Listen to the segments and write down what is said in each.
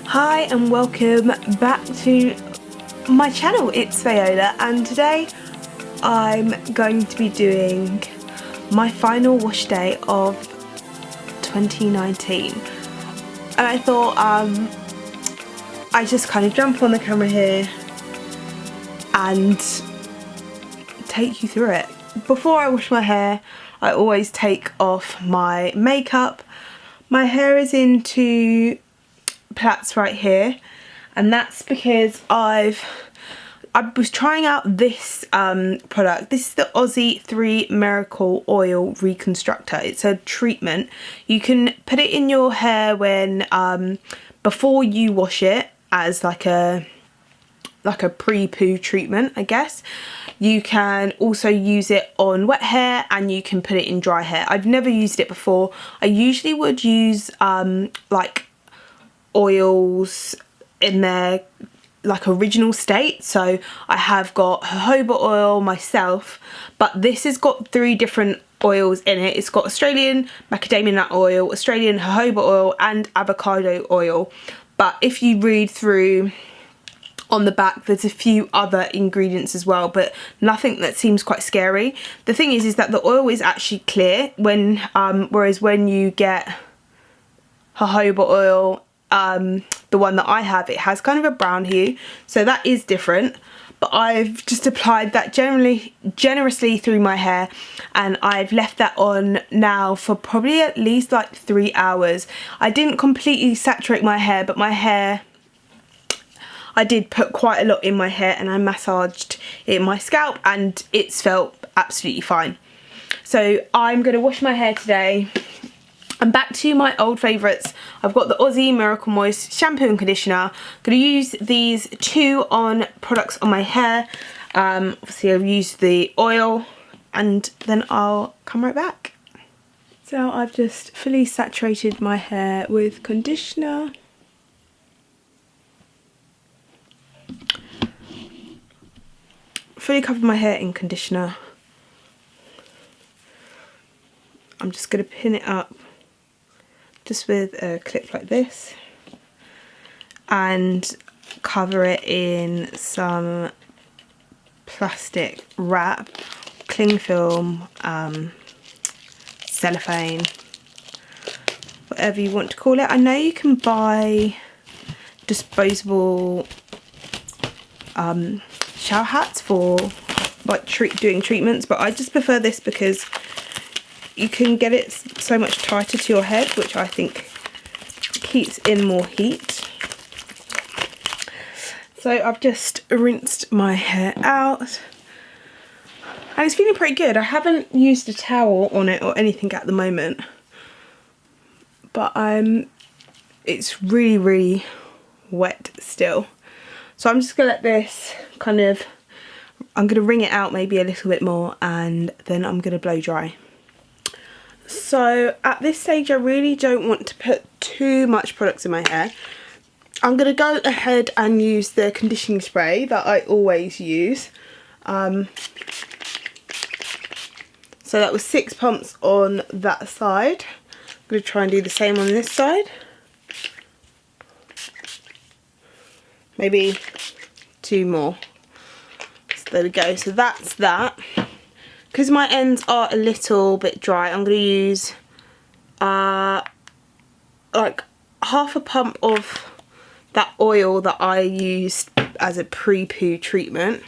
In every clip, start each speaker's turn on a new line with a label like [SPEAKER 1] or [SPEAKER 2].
[SPEAKER 1] Hi and welcome back to my channel. It's Viola and today I'm going to be doing my final wash day of 2019, and I thought I just kind of jump on the camera here and take you through it. Before I wash my hair, I always take off my makeup. My hair is into plaits right here, and that's because I was trying out this product. This is the Aussie 3 Miracle Oil Reconstructor. It's a treatment. You can put it in your hair when before you wash it as like a pre-poo treatment, I guess. You can also use it on wet hair and you can put it in dry hair. I've never used it before. I usually would use like oils in their like original state. So I have got jojoba oil myself, but this has got 3 different oils in it. It's got Australian macadamia nut oil, Australian jojoba oil and avocado oil. But if you read through on the back, there's a few other ingredients as well, but nothing that seems quite scary. The thing is that the oil is actually clear when whereas when you get jojoba oil, the one that I have, it has kind of a brown hue, so that is different. But I've just applied that generously through my hair, and I've left that on now for probably at least like 3 hours. I didn't completely saturate my hair, but my hair, I did put quite a lot in my hair and I massaged it in my scalp and it's felt absolutely fine. So I'm going to wash my hair today. And back to my old favourites. I've got the Aussie Miracle Moist shampoo and conditioner. I'm going to use these 2 products on my hair. Obviously I've used the oil and then I'll come right back. So I've just fully saturated my hair with conditioner. Fully covered my hair in conditioner. I'm just going to pin it up just with a clip like this and cover it in some plastic wrap, cling film, cellophane, whatever you want to call it. I know you can buy disposable shower hats for like doing treatments, but I just prefer this because you can get it so much tighter to your head, which I think keeps in more heat. So I've just rinsed my hair out and it's feeling pretty good. I haven't used a towel on it or anything at the moment, but it's really wet still. So I'm just gonna let this kind of, I'm gonna wring it out maybe a little bit more and then I'm gonna blow dry. So at this stage I really don't want to put too much products in my hair. I'm gonna go ahead and use the conditioning spray that I always use. So that was 6 pumps on that side. I'm gonna try and do the same on this side. Maybe 2 more. So there we go. So that's that. Because my ends are a little bit dry, I'm going to use like half a pump of that oil that I used as a pre-poo treatment.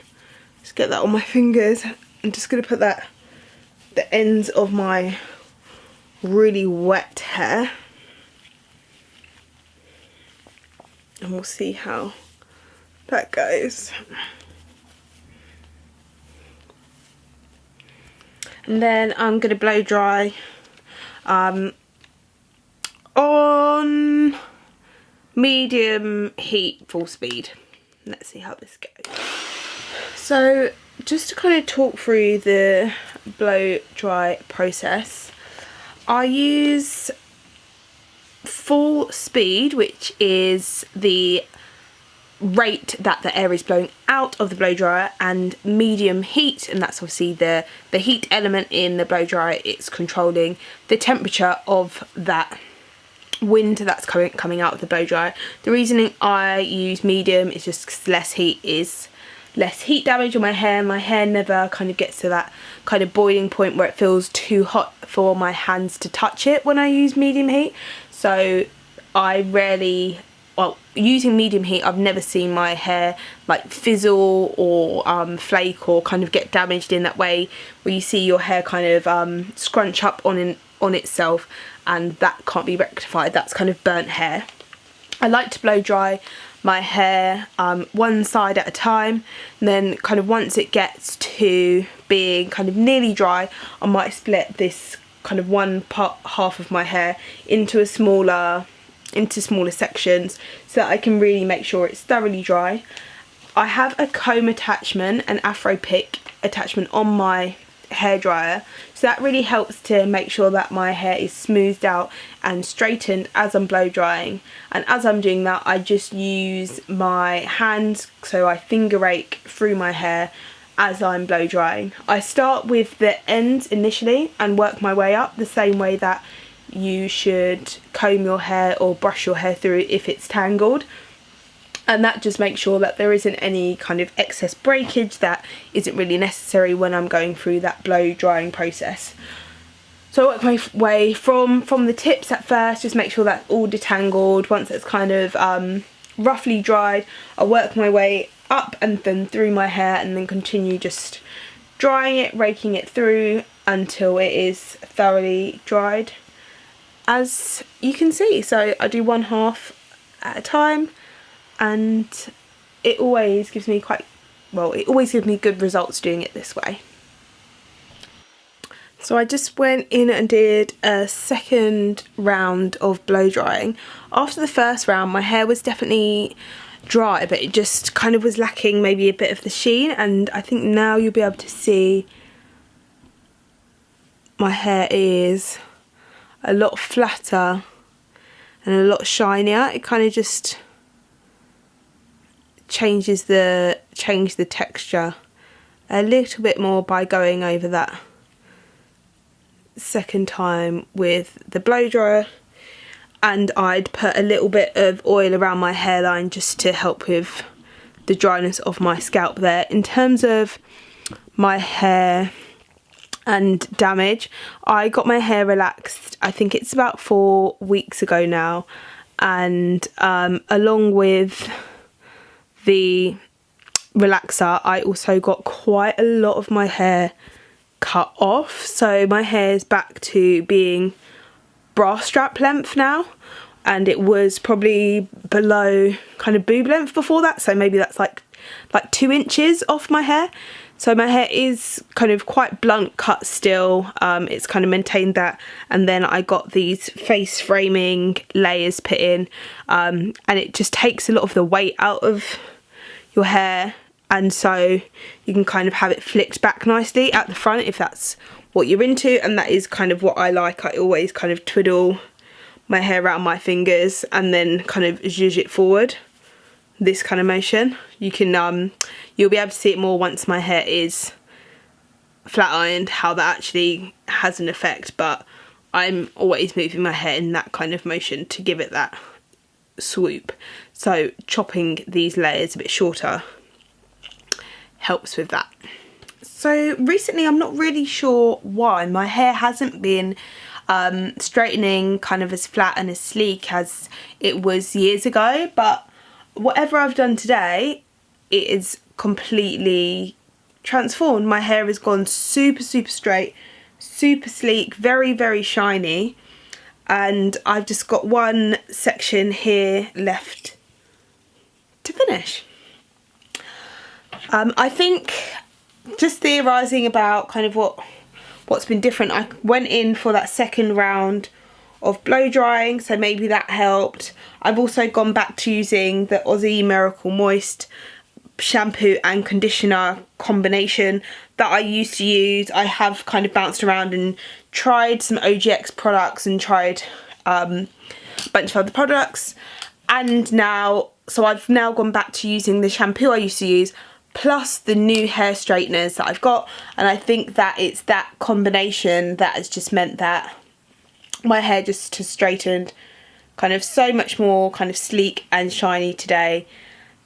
[SPEAKER 1] Just get that on my fingers. I'm just going to put that the ends of my really wet hair. And we'll see how that goes. And then I'm going to blow dry on medium heat, full speed. Let's see how this goes. So just to kind of talk through the blow dry process, I use full speed, which is the rate that the air is blowing out of the blow dryer, and medium heat, and that's obviously the heat element in the blow dryer. It's controlling the temperature of that wind that's coming out of the blow dryer. The reason I use medium is just because less heat damage on my hair. My hair never kind of gets to that kind of boiling point where it feels too hot for my hands to touch it when I use medium heat. So I rarely, well, using medium heat, I've never seen my hair like fizzle or flake or kind of get damaged in that way where you see your hair kind of scrunch up on itself, and that can't be rectified. That's kind of burnt hair. I like to blow dry my hair one side at a time, and then kind of once it gets to being kind of nearly dry, I might split this kind of half of my hair into smaller sections so that I can really make sure it's thoroughly dry. I have a comb attachment, an afro pick attachment on my hairdryer, so that really helps to make sure that my hair is smoothed out and straightened as I'm blow drying. And as I'm doing that, I just use my hands, so I finger rake through my hair as I'm blow drying. I start with the ends initially and work my way up, the same way that you should comb your hair or brush your hair through if it's tangled. And that just makes sure that there isn't any kind of excess breakage that isn't really necessary when I'm going through that blow drying process. So I work my way from the tips at first, just make sure that's all detangled. Once it's kind of roughly dried, I work my way up and then through my hair, and then continue just drying it, raking it through until it is thoroughly dried, as you can see. So I do one half at a time, and it always gives me good results doing it this way. So I just went in and did a second round of blow drying. After the first round, my hair was definitely dry, but it just kind of was lacking maybe a bit of the sheen, and I think now you'll be able to see my hair is a lot flatter and a lot shinier. It kind of just change the texture a little bit more by going over that second time with the blow dryer. And I'd put a little bit of oil around my hairline just to help with the dryness of my scalp there. In terms of my hair and damage, I got my hair relaxed, I think it's about 4 weeks ago now, and along with the relaxer, I also got quite a lot of my hair cut off. So my hair is back to being bra strap length now, and it was probably below kind of boob length before that, so maybe that's like 2 inches off my hair. So my hair is kind of quite blunt cut still. It's kind of maintained that, and then I got these face framing layers put in, and it just takes a lot of the weight out of your hair, and so you can kind of have it flicked back nicely at the front if that's what you're into. And that is kind of what I like. I always kind of twiddle my hair around my fingers and then kind of zhuzh it forward, this kind of motion. You can you'll be able to see it more once my hair is flat ironed, how that actually has an effect, but I'm always moving my hair in that kind of motion to give it that swoop. So chopping these layers a bit shorter helps with that. So recently, I'm not really sure why my hair hasn't been straightening kind of as flat and as sleek as it was years ago, but whatever I've done today, it is completely transformed. My hair has gone super straight, super sleek, very shiny, and I've just got one section here left to finish. I think, just theorising about kind of what's been different, I went in for that second round of blow drying, so maybe that helped. I've also gone back to using the Aussie Miracle Moist shampoo and conditioner combination that I used to use. I have kind of bounced around and tried some OGX products and tried a bunch of other products, and so I've now gone back to using the shampoo I used to use plus the new hair straighteners that I've got, and I think that it's that combination that has just meant that my hair just has straightened kind of so much more kind of sleek and shiny today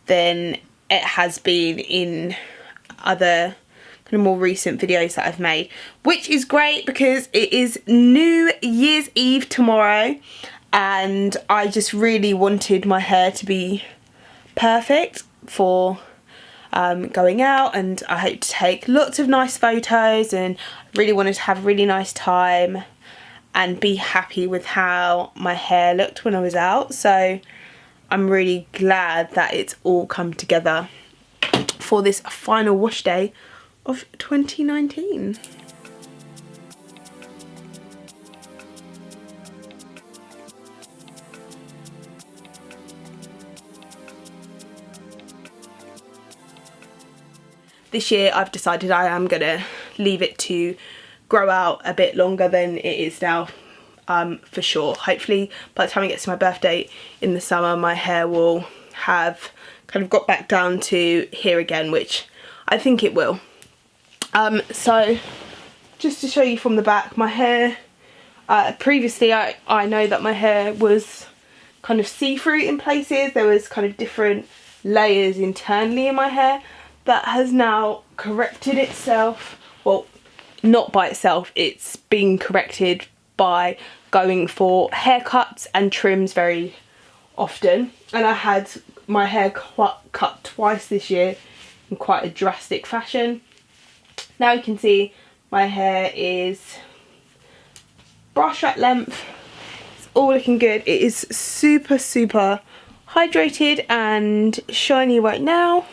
[SPEAKER 1] than it has been in other kind of more recent videos that I've made, which is great because it is New Year's Eve tomorrow and I just really wanted my hair to be perfect for going out, and I hope to take lots of nice photos and really wanted to have a really nice time and be happy with how my hair looked when I was out. So I'm really glad that it's all come together for this final wash day of 2019. This year I've decided I am going to leave it to grow out a bit longer than it is now, for sure. Hopefully by the time it gets to my birthday in the summer, my hair will have kind of got back down to here again, which I think it will. So just to show you from the back, my hair, previously I know that my hair was kind of see-through in places. There was kind of different layers internally in my hair. That has now corrected itself. Well, not by itself, it's being corrected by going for haircuts and trims very often. And I had my hair cut twice this year in quite a drastic fashion. Now you can see my hair is brush at length. It's all looking good. It is super hydrated and shiny right now.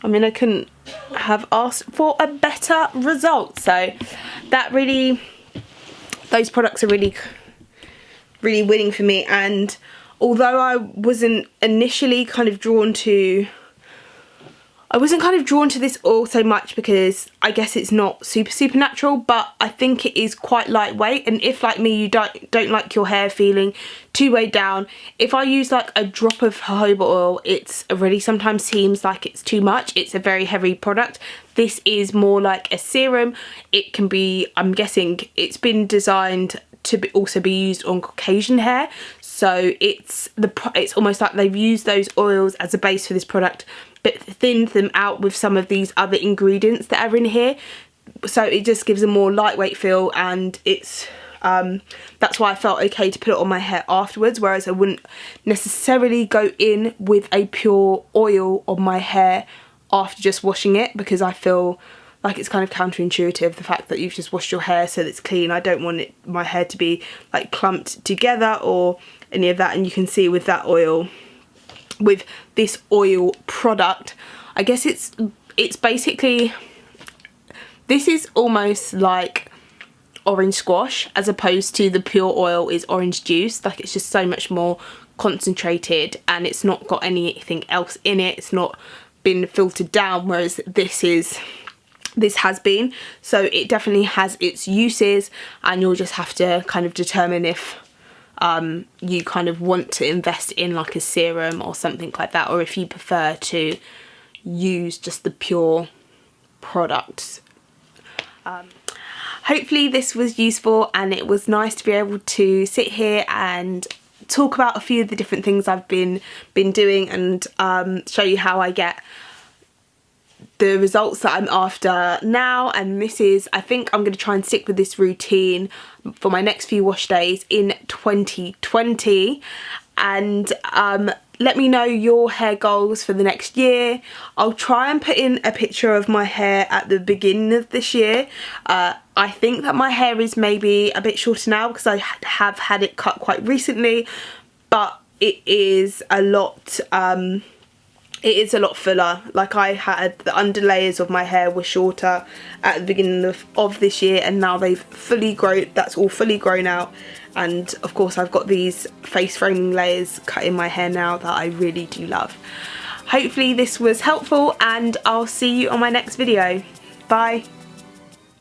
[SPEAKER 1] I mean, I couldn't have asked for a better result. So that really, those products are really winning for me. And although I wasn't initially kind of drawn to, this oil so much because I guess it's not super natural, but I think it is quite lightweight. And if, like me, you don't like your hair feeling too weighed down, if I use like a drop of jojoba oil, it's already sometimes seems like it's too much. It's a very heavy product. This is more like a serum. It can be, I'm guessing it's been designed to also be used on Caucasian hair. So it's almost like they've used those oils as a base for this product, but thinned them out with some of these other ingredients that are in here. So it just gives a more lightweight feel, and it's that's why I felt okay to put it on my hair afterwards, whereas I wouldn't necessarily go in with a pure oil on my hair after just washing it, because I feel like it's kind of counterintuitive, the fact that you've just washed your hair so that it's clean. I don't want my hair to be like clumped together or any of that. And you can see with that oil, with this oil product, I guess it's basically, this is almost like orange squash as opposed to the pure oil is orange juice. Like, it's just so much more concentrated and it's not got anything else in it. It's not been filtered down, whereas this has been. So it definitely has its uses, and you'll just have to kind of determine if you kind of want to invest in like a serum or something like that, or if you prefer to use just the pure products. Hopefully this was useful, and it was nice to be able to sit here and talk about a few of the different things I've been doing, and show you how I get the results that I'm after now. And this is, I think I'm going to try and stick with this routine for my next few wash days in 2020. And let me know your hair goals for the next year. I'll try and put in a picture of my hair at the beginning of this year. I think that my hair is maybe a bit shorter now because I have had it cut quite recently, but it is a lot fuller. Like, I had the underlayers of my hair were shorter at the beginning of this year, and now they've fully grown. That's all fully grown out. And of course I've got these face framing layers cut in my hair now that I really do love. Hopefully this was helpful, and I'll see you on my next video. Bye.